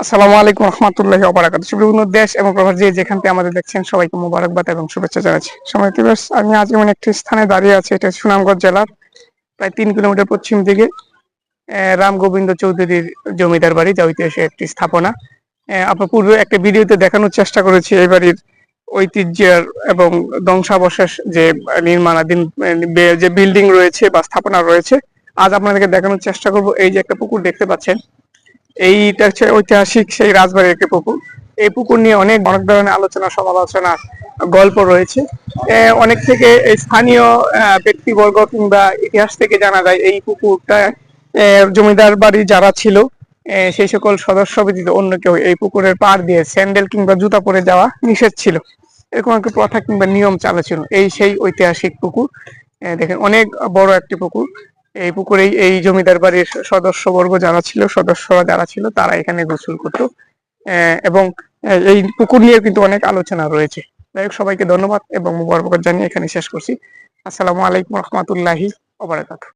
আসসালামু আলাইকুম রহমতুল্লাহি ওয়া বারাকাতুহু। বিভিন্ন দেশ এবং প্রবাস যে যেখান থেকে আমাদের দেখছেন সবাইকে মোবারকবাদ এবং শুভেচ্ছা জানাচ্ছি। সম্মানিত ভিউয়ার্স, আমি আজ এমন একটি স্থানে দাঁড়িয়ে আছি, এটা সুনামগঞ্জ জেলার প্রায় 3 কিলোমিটার পশ্চিম দিকে রাম গোবিন্দ চৌধুরীর জমিদার বাড়ি, যা ঐতিহাসিক একটি স্থাপনা। আপনার পূর্বে একটা ভিডিওতে দেখানোর চেষ্টা করেছি এই বাড়ির ঐতিহ্যের এবং ধ্বংসাবশেষ যে নির্মাণাধীন যে বিল্ডিং রয়েছে বা স্থাপনা রয়েছে। আজ আপনাদেরকে দেখানোর চেষ্টা করব এই যে একটা পুকুর দেখতে পাচ্ছেন, এইটা হচ্ছে ঐতিহাসিক সেই রাজবাড়ির একটি পুকুর। এই পুকুর নিয়ে অনেক ধরনের আলোচনা সমালোচনা গল্প রয়েছে। অনেক থেকে স্থানীয় ব্যক্তিবর্গ কিংবা ইতিহাস থেকে জানা যায় এই পুকুরটা জমিদার বাড়ি যারা ছিল সেই সকল সদস্য ব্যতীত অন্য কেউ এই পুকুরের পাড় দিয়ে স্যান্ডেল কিংবা জুতা পরে যাওয়া নিষেধ ছিল। এরকম একটা প্রথা কিংবা নিয়ম চালু ছিল। সেই ঐতিহাসিক পুকুর। দেখেন অনেক বড় একটি পুকুর। এই পুকুরে এই জমিদার বাড়ির সদস্যবর্গ যারা ছিল, সদস্যরা যারা ছিল, তারা এখানে গোসল করতো। এবং এই পুকুর নিয়ে কিন্তু অনেক আলোচনা রয়েছে। যাই হোক, সবাইকে ধন্যবাদ এবং মুবারকবাদ জানিয়ে এখানে শেষ করছি। আসসালামু আলাইকুম রহমতুল্লাহি ওয়া বারাকাতুহু।